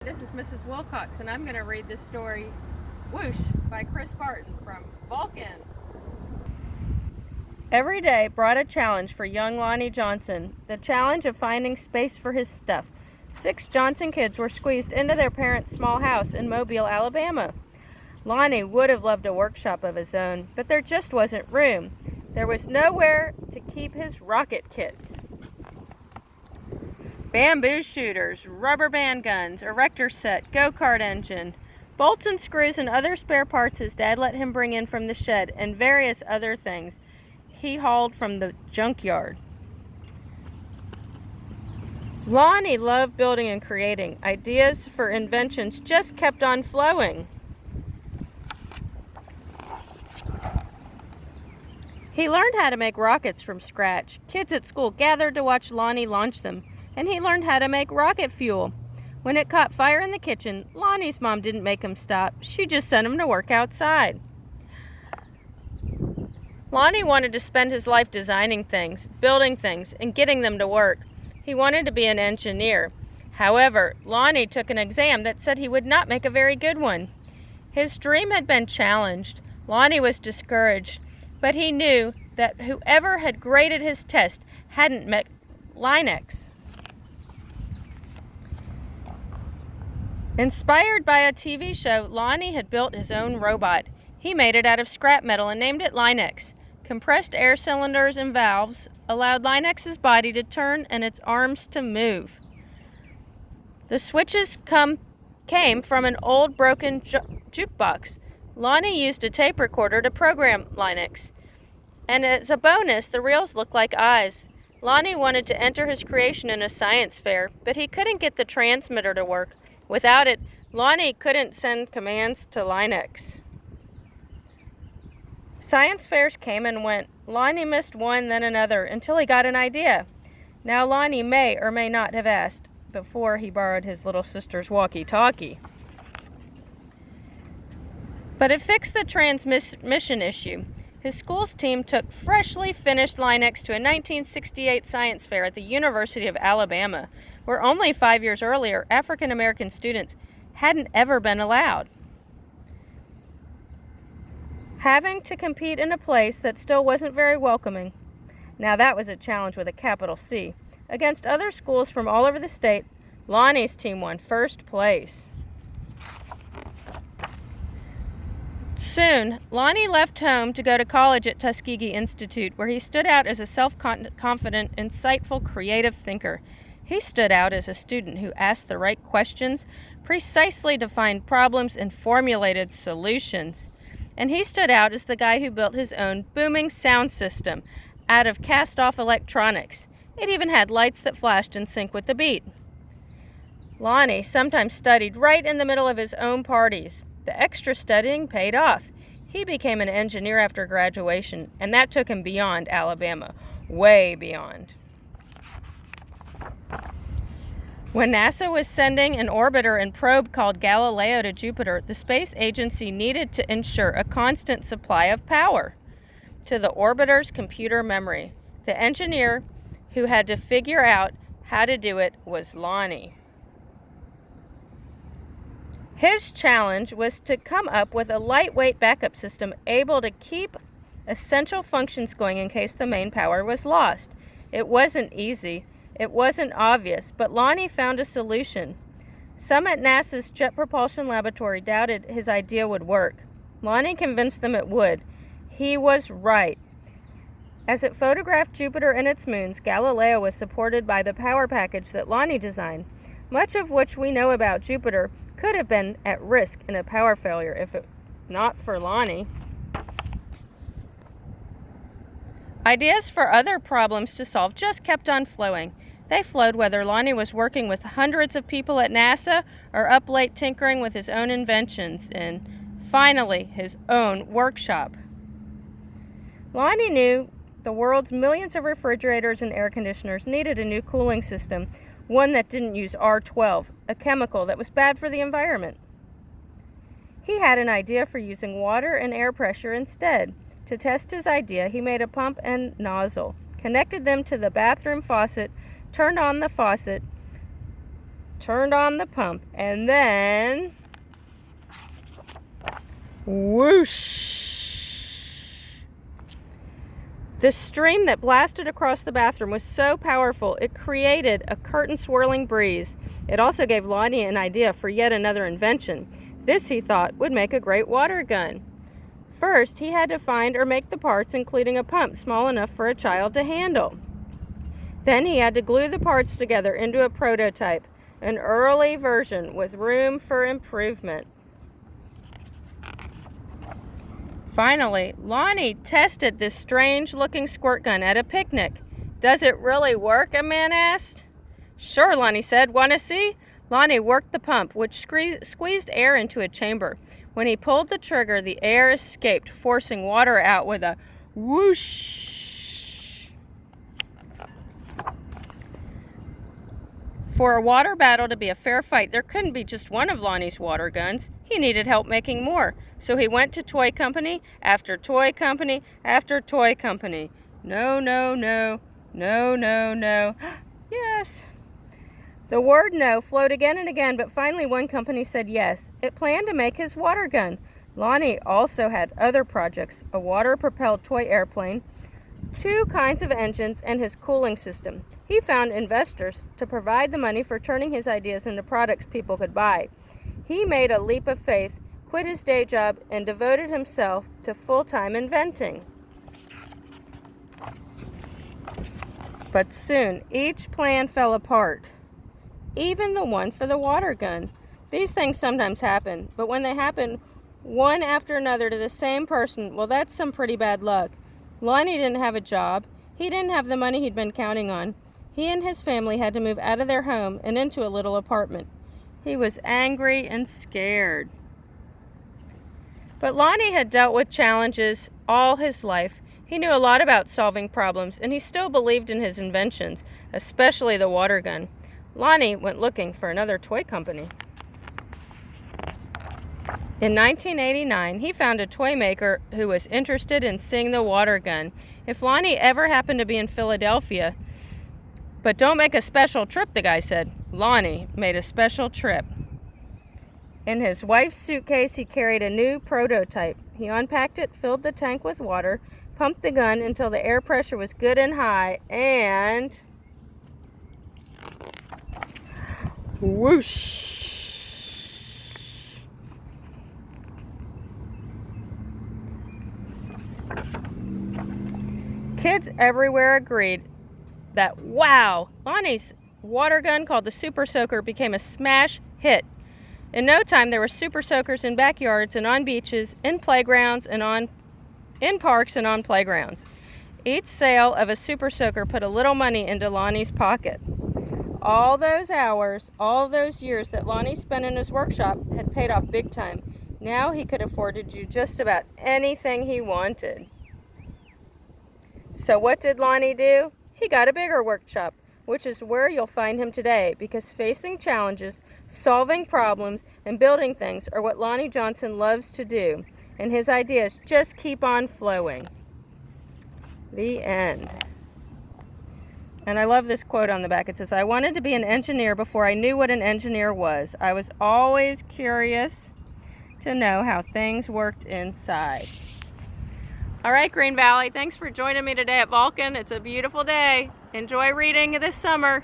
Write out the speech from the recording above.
This is Mrs. Wilcox, and I'm going to read the story Whoosh by Chris Barton from Vulcan. Every day brought a challenge for young Lonnie Johnson, the challenge of finding space for his stuff. 6 Johnson kids were squeezed into their parents' small house in Mobile, Alabama. Lonnie would have loved a workshop of his own, but there just wasn't room. There was nowhere to keep his rocket kits. Bamboo shooters, rubber band guns, erector set, go-kart engine, bolts and screws and other spare parts his dad let him bring in from the shed, and various other things he hauled from the junkyard. Lonnie loved building and creating. Ideas for inventions just kept on flowing. He learned how to make rockets from scratch. Kids at school gathered to watch Lonnie launch them, and he learned how to make rocket fuel. When it caught fire in the kitchen, Lonnie's mom didn't make him stop. She just sent him to work outside. Lonnie wanted to spend his life designing things, building things, and getting them to work. He wanted to be an engineer. However, Lonnie took an exam that said he would not make a very good one. His dream had been challenged. Lonnie was discouraged, but he knew that whoever had graded his test hadn't met Linux. Inspired by a TV show, Lonnie had built his own robot. He made it out of scrap metal and named it Linux. Compressed air cylinders and valves allowed Linux's body to turn and its arms to move. The switches came from an old broken jukebox. Lonnie used a tape recorder to program Linux. And as a bonus, the reels looked like eyes. Lonnie wanted to enter his creation in a science fair, but he couldn't get the transmitter to work. Without it, Lonnie couldn't send commands to Linux. Science fairs came and went. Lonnie missed one, then another, until he got an idea. Now Lonnie may or may not have asked before he borrowed his little sister's walkie-talkie. But it fixed the transmission issue. His school's team took freshly finished Linux to a 1968 science fair at the University of Alabama, where only 5 years earlier, African American students hadn't ever been allowed. Having to compete in a place that still wasn't very welcoming, now that was a challenge with a capital C. Against other schools from all over the state, Lonnie's team won first place. Soon, Lonnie left home to go to college at Tuskegee Institute, where he stood out as a self-confident, insightful, creative thinker. He stood out as a student who asked the right questions, precisely defined problems, and formulated solutions. And he stood out as the guy who built his own booming sound system out of cast-off electronics. It even had lights that flashed in sync with the beat. Lonnie sometimes studied right in the middle of his own parties. The extra studying paid off. He became an engineer after graduation, and that took him beyond Alabama, way beyond. When NASA was sending an orbiter and probe called Galileo to Jupiter, the space agency needed to ensure a constant supply of power to the orbiter's computer memory. The engineer who had to figure out how to do it was Lonnie. His challenge was to come up with a lightweight backup system able to keep essential functions going in case the main power was lost. It wasn't easy. It wasn't obvious, but Lonnie found a solution. Some at NASA's Jet Propulsion Laboratory doubted his idea would work. Lonnie convinced them it would. He was right. As it photographed Jupiter and its moons, Galileo was supported by the power package that Lonnie designed, much of which we know about Jupiter could have been at risk in a power failure if it not for Lonnie. Ideas for other problems to solve just kept on flowing. They flowed whether Lonnie was working with hundreds of people at NASA or up late tinkering with his own inventions in, finally, his own workshop. Lonnie knew the world's millions of refrigerators and air conditioners needed a new cooling system, one that didn't use R12, a chemical that was bad for the environment. He had an idea for using water and air pressure instead. To test his idea, he made a pump and nozzle, connected them to the bathroom faucet, turned on the faucet, turned on the pump, and then whoosh! The stream that blasted across the bathroom was so powerful it created a curtain-swirling breeze. It also gave Lonnie an idea for yet another invention. This, he thought, would make a great water gun. First, he had to find or make the parts, including a pump small enough for a child to handle. Then he had to glue the parts together into a prototype, an early version with room for improvement. Finally, Lonnie tested this strange-looking squirt gun at a picnic. "Does it really work?" a man asked. "Sure," Lonnie said. "Want to see?" Lonnie worked the pump, which squeezed air into a chamber. When he pulled the trigger, the air escaped, forcing water out with a whoosh. For a water battle to be a fair fight, there couldn't be just one of Lonnie's water guns. He needed help making more. So he went to toy company after toy company after toy company. No, no, no, no, no, no. Yes. The word no flowed again and again, but finally one company said yes. It planned to make his water gun. Lonnie also had other projects: a water-propelled toy airplane, 2 kinds of engines, and his cooling system. He found investors to provide the money for turning his ideas into products people could buy. He made a leap of faith, quit his day job, and devoted himself to full-time inventing. But soon, each plan fell apart. Even the one for the water gun. These things sometimes happen, but when they happen one after another to the same person, well, that's some pretty bad luck. Lonnie didn't have a job. He didn't have the money he'd been counting on. He and his family had to move out of their home and into a little apartment. He was angry and scared. But Lonnie had dealt with challenges all his life. He knew a lot about solving problems, and he still believed in his inventions, especially the water gun. Lonnie went looking for another toy company. In 1989, he found a toy maker who was interested in seeing the water gun. If Lonnie ever happened to be in Philadelphia, but don't make a special trip, the guy said. Lonnie made a special trip. In his wife's suitcase, he carried a new prototype. He unpacked it, filled the tank with water, pumped the gun until the air pressure was good and high, and whoosh! Kids everywhere agreed that, wow, Lonnie's water gun called the Super Soaker became a smash hit. In no time, there were Super Soakers in backyards and on beaches, in playgrounds and in parks and on playgrounds. Each sale of a Super Soaker put a little money into Lonnie's pocket. All those hours, all those years that Lonnie spent in his workshop had paid off big time. Now he could afford to do just about anything he wanted. So what did Lonnie do? He got a bigger workshop, which is where you'll find him today, because facing challenges, solving problems, and building things are what Lonnie Johnson loves to do, and his ideas just keep on flowing. The end. And I love this quote on the back. It says, "I wanted to be an engineer before I knew what an engineer was. I was always curious to know how things worked inside." All right, Green Valley, thanks for joining me today at Vulcan. It's a beautiful day. Enjoy reading this summer.